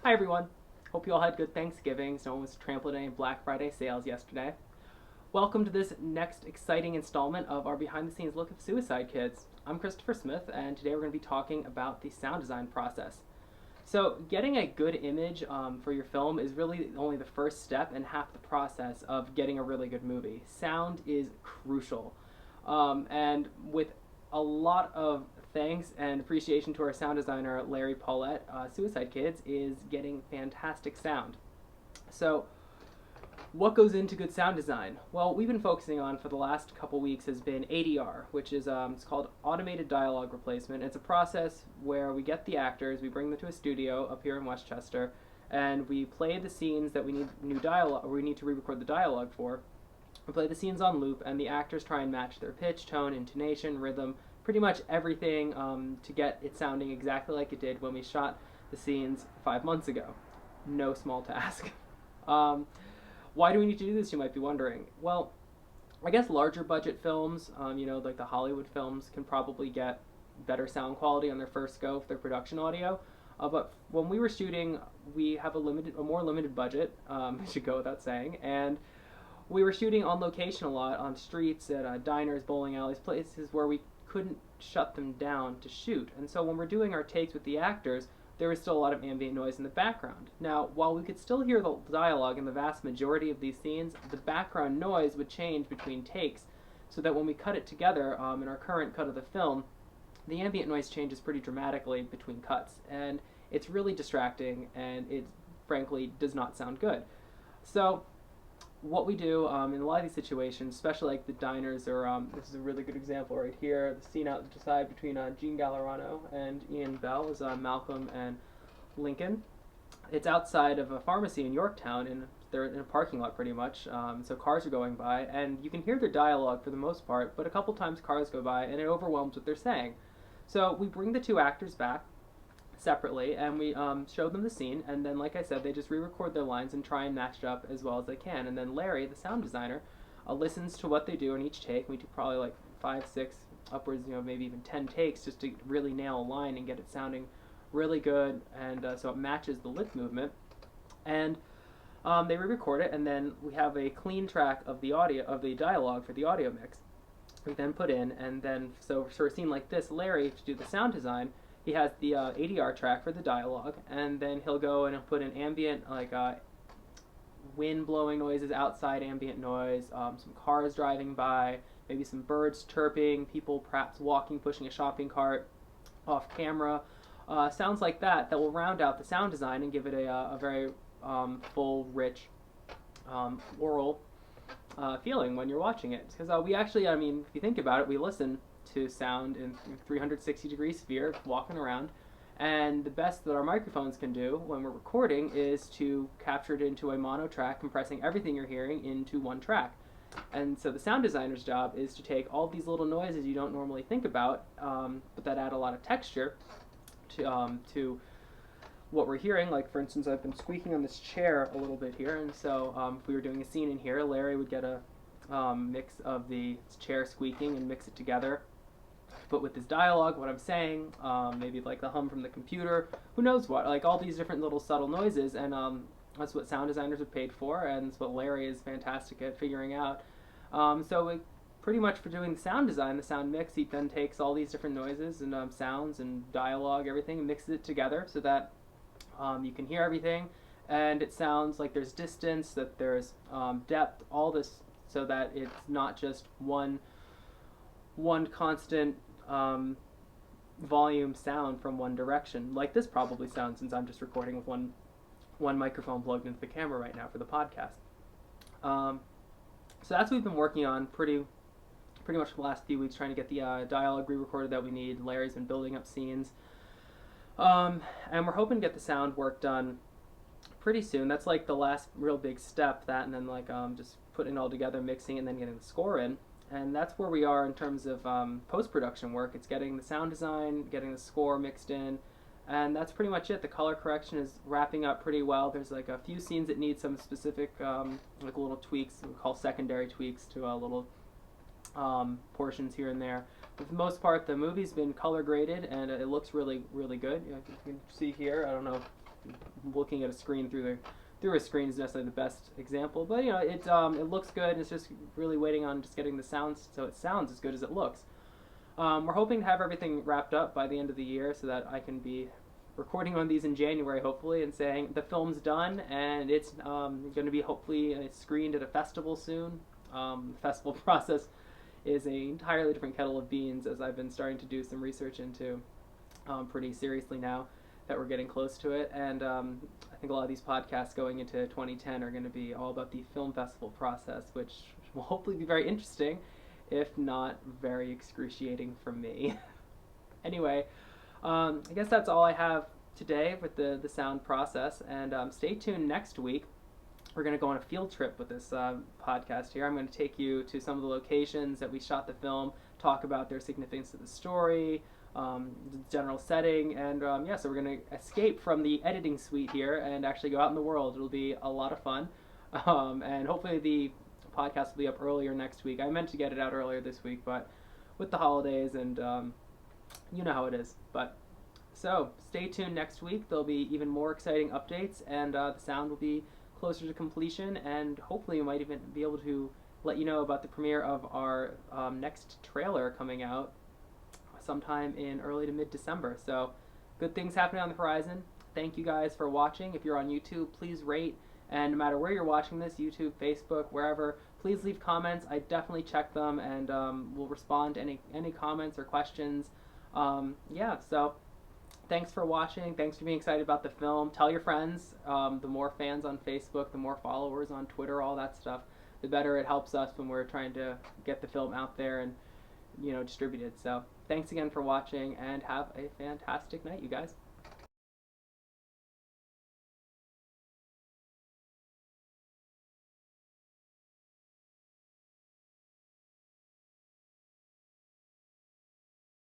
Hi everyone. Hope you all had good Thanksgivings. No one was trampled in any Black Friday sales yesterday. Welcome to this next exciting installment of our behind the scenes look at Suicide Kids. I'm Christopher Smith, and today we're going to be talking about the sound design process. So, getting a good image for your film is really only the first step and half the process of getting a really good movie. Sound is crucial. And with a lot of thanks and appreciation to our sound designer, Larry Paulette, Suicide Kids is getting fantastic sound. So, what goes into good sound design? Well, we've been focusing on for the last couple weeks has been ADR, which is it's called automated dialogue replacement. It's a process where we get the actors, we bring them to a studio up here in Westchester, and we play the scenes that we need new dialogue, or we need to re-record the dialogue for. We play the scenes on loop, and the actors try and match their pitch, tone, intonation, rhythm, pretty much everything to get it sounding exactly like it did when we shot the scenes 5 months ago. No small task. um, why do we need to do this, you might be wondering? Well, I guess larger budget films, like the Hollywood films, can probably get better sound quality on their first go for their production audio. But when we were shooting, we have a more limited budget. It should go without saying, and we were shooting on location a lot on streets, at diners, bowling alleys, places where we couldn't shut them down to shoot. And so when we're doing our takes with the actors, there was still a lot of ambient noise in the background. Now, while we could still hear the dialogue in the vast majority of these scenes, the background noise would change between takes, so that when we cut it together in our current cut of the film, the ambient noise changes pretty dramatically between cuts, and it's really distracting, and it frankly does not sound good. So what we do in a lot of these situations, especially like the diners, or this is a really good example right here. The scene out the side between Gene Gallerano and Ian Bell is Malcolm and Lincoln. It's outside of a pharmacy in Yorktown, and they're in a parking lot pretty much. So cars are going by, and you can hear their dialogue for the most part, but a couple times cars go by, and it overwhelms what they're saying. So we bring the two actors back separately, and we show them the scene, and then, like I said, they just re-record their lines and try and match it up as well as they can. And then Larry, the sound designer, listens to what they do in each take. We do probably like 5, 6, upwards, maybe even 10 takes just to really nail a line and get it sounding really good, and so it matches the lip movement. And they re-record it, and then we have a clean track of the audio of the dialogue for the audio mix. We then put in, and then so for a scene like this, Larry, to do the sound design, he has the ADR track for the dialogue, and then he'll go and he'll put in ambient, like wind blowing noises, outside ambient noise, some cars driving by, maybe some birds chirping, people perhaps walking, pushing a shopping cart off camera, sounds like that will round out the sound design and give it a very full, rich, oral feeling when you're watching it. Because we actually, if you think about it, we listen to sound in 360-degree sphere walking around, and the best that our microphones can do when we're recording is to capture it into a mono track, compressing everything you're hearing into one track. And so the sound designer's job is to take all these little noises you don't normally think about, but that add a lot of texture to what we're hearing. Like, for instance, I've been squeaking on this chair a little bit here, and so if we were doing a scene in here, Larry would get a mix of the chair squeaking and mix it together, but with his dialogue, what I'm saying, maybe like the hum from the computer, who knows what, like all these different little subtle noises, and that's what sound designers are paid for, and it's what Larry is fantastic at figuring out. So pretty much for doing the sound design, the sound mix, he then takes all these different noises and sounds and dialogue, everything, and mixes it together so that you can hear everything, and it sounds like there's distance, that there's depth, all this, so that it's not just one constant volume sound from one direction, like this probably sounds, since I'm just recording with one microphone plugged into the camera right now for the podcast. So that's what we've been working on pretty much for the last few weeks, trying to get the dialogue re-recorded that we need. Larry's been building up scenes, and we're hoping to get the sound work done pretty soon. That's like the last real big step, that, and then like just putting it all together, mixing, and then getting the score in. And that's where we are in terms of post-production work. It's getting the sound design, getting the score mixed in, and that's pretty much it. The color correction is wrapping up pretty well. There's like a few scenes that need some specific like little tweaks, we call secondary tweaks, to little portions here and there. But for the most part, the movie's been color graded, and it looks really, really good. You can see here, I don't know looking at a screen through a screen is necessarily the best example, but it looks good. It's just really waiting on just getting the sounds so it sounds as good as it looks. We're hoping to have everything wrapped up by the end of the year so that I can be recording on these in January, hopefully, and saying the film's done and it's going to be hopefully screened at a festival soon. The festival process is an entirely different kettle of beans, as I've been starting to do some research into pretty seriously now that we're getting close to it. And I think a lot of these podcasts going into 2010 are going to be all about the film festival process, which will hopefully be very interesting, if not very excruciating for me. Anyway, I guess that's all I have today with the sound process, and stay tuned next week. We're going to go on a field trip with this podcast here. I'm going to take you to some of the locations that we shot the film, talk about their significance to the story, the general setting, and so we're going to escape from the editing suite here and actually go out in the world. It'll be a lot of fun, and hopefully the podcast will be up earlier next week. I meant to get it out earlier this week, but with the holidays and you know how it is. But so stay tuned next week. There'll be even more exciting updates, and the sound will be closer to completion, and hopefully we might even be able to let you know about the premiere of our next trailer coming out sometime in early to mid-December. So good things happening on the horizon. Thank you guys for watching. If you're on YouTube, please rate, and no matter where you're watching this, YouTube, Facebook, wherever, please leave comments. I definitely check them, and we'll respond to any comments or questions. So thanks for watching. Thanks for being excited about the film. Tell your friends. The more fans on Facebook, the more followers on Twitter, all that stuff, the better it helps us when we're trying to get the film out there and distributed. So thanks again for watching, and have a fantastic night, you guys.